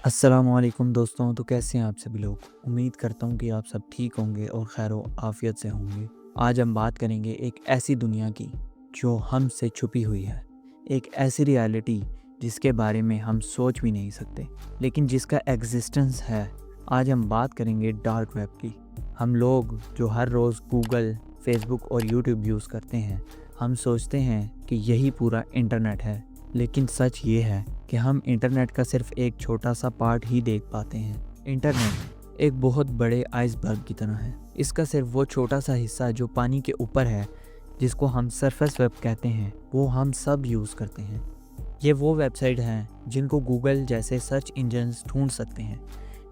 अस्सलामुअलैकुम दोस्तों। तो कैसे हैं आप सभी लोग। उम्मीद करता हूँ कि आप सब ठीक होंगे और खैर आफियत से होंगे। आज हम बात करेंगे एक ऐसी दुनिया की जो हमसे छुपी हुई है, एक ऐसी रियलिटी जिसके बारे में हम सोच भी नहीं सकते लेकिन जिसका एग्जिस्टेंस है। आज हम बात करेंगे डार्क वेब की। हम लोग जो हर रोज़ गूगल, फेसबुक और यूट्यूब यूज़ करते हैं, हम सोचते हैं कि यही पूरा इंटरनेट है, लेकिन सच ये है कि हम इंटरनेट का सिर्फ एक छोटा सा पार्ट ही देख पाते हैं। इंटरनेट एक बहुत बड़े आइसबर्ग की तरह है। इसका सिर्फ वो छोटा सा हिस्सा जो पानी के ऊपर है, जिसको हम सरफेस वेब कहते हैं, वो हम सब यूज़ करते हैं। ये वो वेबसाइट हैं जिनको गूगल जैसे सर्च इंजन्स ढूंढ सकते हैं।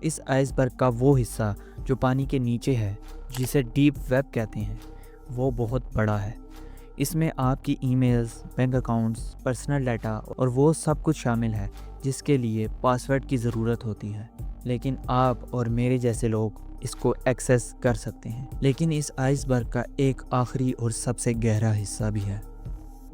इस आइसबर्ग का वो हिस्सा जो पानी के नीचे है, जिसे डीप वेब कहते हैं, वो बहुत बड़ा है। इसमें आपकी emails, bank accounts, personal data और वो सब कुछ शामिल है जिसके लिए पासवर्ड की ज़रूरत होती है। लेकिन आप और मेरे जैसे लोग इसको एक्सेस कर सकते हैं। लेकिन इस आइसबर्ग का एक आखिरी और सबसे गहरा हिस्सा भी है।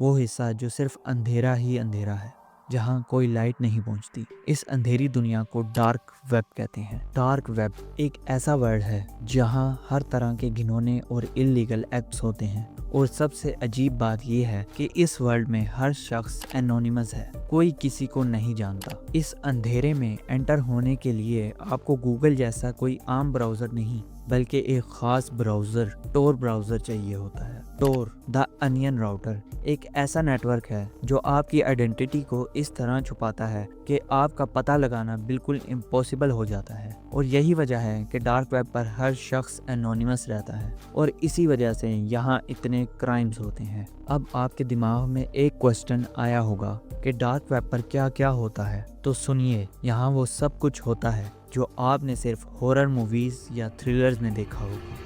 वो हिस्सा जो सिर्फ अंधेरा ही अंधेरा है, जहाँ कोई लाइट नहीं पहुँचती। इस अंधेरी दुनिया को डार्क वेब कहते हैं। डार्क वेब एक ऐसा वर्ड है जहाँ हर तरह के घिनौने और इल्लीगल एक्ट्स होते हैं। और सबसे अजीब बात यह है कि इस वर्ल्ड में हर शख्स एनोनिमस है, कोई किसी को नहीं जानता। इस अंधेरे में एंटर होने के लिए आपको गूगल जैसा कोई आम ब्राउज़र नहीं, बल्कि एक ख़ास ब्राउज़र, टोर ब्राउज़र चाहिए होता है। टोर द अनियन राउटर एक ऐसा नेटवर्क है जो आपकी आइडेंटिटी को इस तरह छुपाता है कि आपका पता लगाना बिल्कुल इम्पॉसिबल हो जाता है। और यही वजह है कि डार्क वेब पर हर शख्स एनोनिमस रहता है और इसी वजह से यहाँ इतने क्राइम्स होते हैं। अब आपके दिमाग में एक क्वेश्चन आया होगा कि डार्क वेब पर क्या क्या होता है। तो सुनिए, यहाँ वो सब कुछ होता है जो आपने सिर्फ हॉरर मूवीज या थ्रिलर्स में देखा होगा।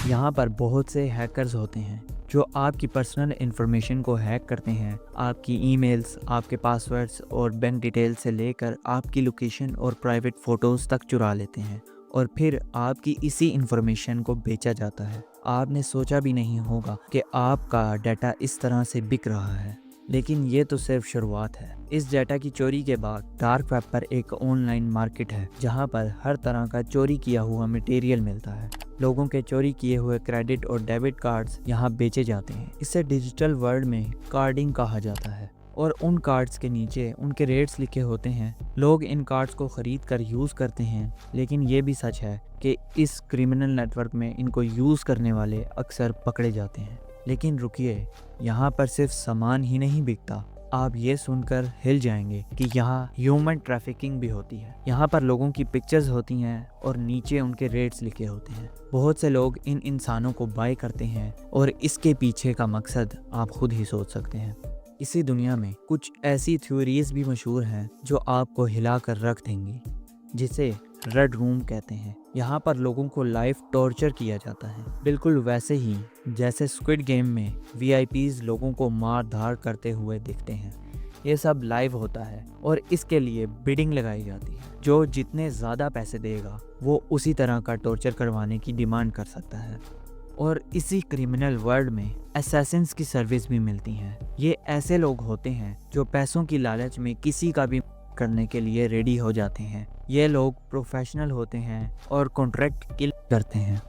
यहाँ पर बहुत से हैकर्स होते हैं जो आपकी पर्सनल इन्फॉर्मेशन को हैक करते हैं। आपकी ईमेल्स, आपके पासवर्ड्स और बैंक डिटेल्स से लेकर आपकी लोकेशन और प्राइवेट फ़ोटोज़ तक चुरा लेते हैं और फिर आपकी इसी इन्फॉर्मेशन को बेचा जाता है। आपने सोचा भी नहीं होगा कि आपका डाटा इस तरह से बिक रहा है, लेकिन ये तो सिर्फ शुरुआत है। इस डाटा की चोरी के बाद डार्क वेब पर एक ऑनलाइन मार्केट है जहाँ पर हर तरह का चोरी किया हुआ मटेरियल मिलता है। लोगों के चोरी किए हुए क्रेडिट और डेबिट कार्ड्स यहाँ बेचे जाते हैं। इसे डिजिटल वर्ल्ड में कार्डिंग कहा जाता है और उन कार्ड्स के नीचे उनके रेट्स लिखे होते हैं। लोग इन कार्ड्स को खरीद कर यूज़ करते हैं, लेकिन ये भी सच है कि इस क्रिमिनल नेटवर्क में इनको यूज़ करने वाले अक्सर पकड़े जाते हैं। लेकिन रुकिए, यहाँ पर सिर्फ सामान ही नहीं बिकता। आप ये सुनकर हिल जाएंगे कि यहाँ ह्यूमन ट्रैफिकिंग भी होती है। यहाँ पर लोगों की पिक्चर्स होती हैं और नीचे उनके रेट्स लिखे होते हैं। बहुत से लोग इन इंसानों को बाय करते हैं और इसके पीछे का मकसद आप खुद ही सोच सकते हैं। इसी दुनिया में कुछ ऐसी थ्योरीज भी मशहूर हैं जो आपको हिला कर रख देंगी, जिसे रेड रूम कहते हैं। यहाँ पर लोगों को लाइव टॉर्चर किया जाता है, बिल्कुल वैसे ही जैसे स्क्विड गेम में वीआईपीज लोगों को मार धाड़ करते हुए दिखते हैं। ये सब लाइव होता है और इसके लिए बिडिंग लगाई जाती है। जो जितने ज़्यादा पैसे देगा वो उसी तरह का टॉर्चर करवाने की डिमांड कर सकता है। और इसी क्रिमिनल वर्ल्ड में असैसिन्स की सर्विस भी मिलती है। ये ऐसे लोग होते हैं जो पैसों की लालच में किसी का भी करने के लिए रेडी हो जाते हैं। ये लोग प्रोफेशनल होते हैं और कॉन्ट्रैक्ट किल करते हैं।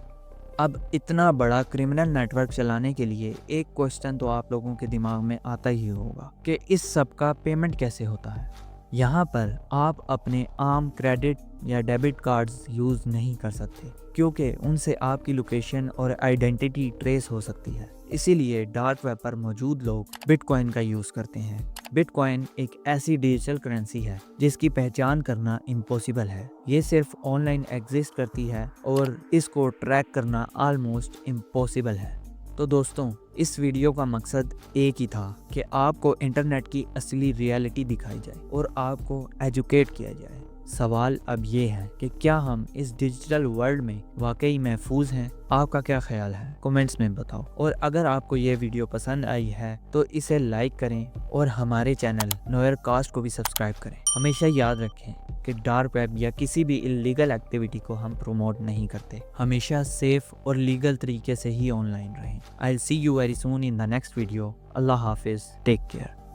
अब इतना बड़ा क्रिमिनल नेटवर्क चलाने के लिए एक क्वेश्चन तो आप लोगों के दिमाग में आता ही होगा कि इस सब का पेमेंट कैसे होता है। यहाँ पर आप अपने आम क्रेडिट या डेबिट कार्ड्स यूज़ नहीं कर सकते, क्योंकि उनसे आपकी लोकेशन और आइडेंटिटी ट्रेस हो सकती है। इसीलिए डार्क वेब पर मौजूद लोग बिटकॉइन का यूज़ करते हैं। बिटकॉइन एक ऐसी डिजिटल करेंसी है जिसकी पहचान करना इम्पॉसिबल है। ये सिर्फ ऑनलाइन एग्जिस्ट करती है और इसको ट्रैक करना ऑलमोस्ट इम्पॉसिबल है। तो दोस्तों, इस वीडियो का मकसद एक ही था कि आपको इंटरनेट की असली रियलिटी दिखाई जाए और आपको एजुकेट किया जाए। सवाल अब ये है कि क्या हम इस डिजिटल वर्ल्ड में वाकई महफूज हैं? आपका क्या ख्याल है? कमेंट्स में बताओ। और अगर आपको ये वीडियो पसंद आई है तो इसे लाइक करें और हमारे चैनल नोयर कास्ट को भी सब्सक्राइब करें। हमेशा याद रखें कि डार्क वेब या किसी भी इलीगल एक्टिविटी को हम प्रमोट नहीं करते। हमेशा सेफ और लीगल तरीके से ही ऑनलाइन रहें। I will see you very soon in the next video. अल्लाह हाफिज, टेक केयर।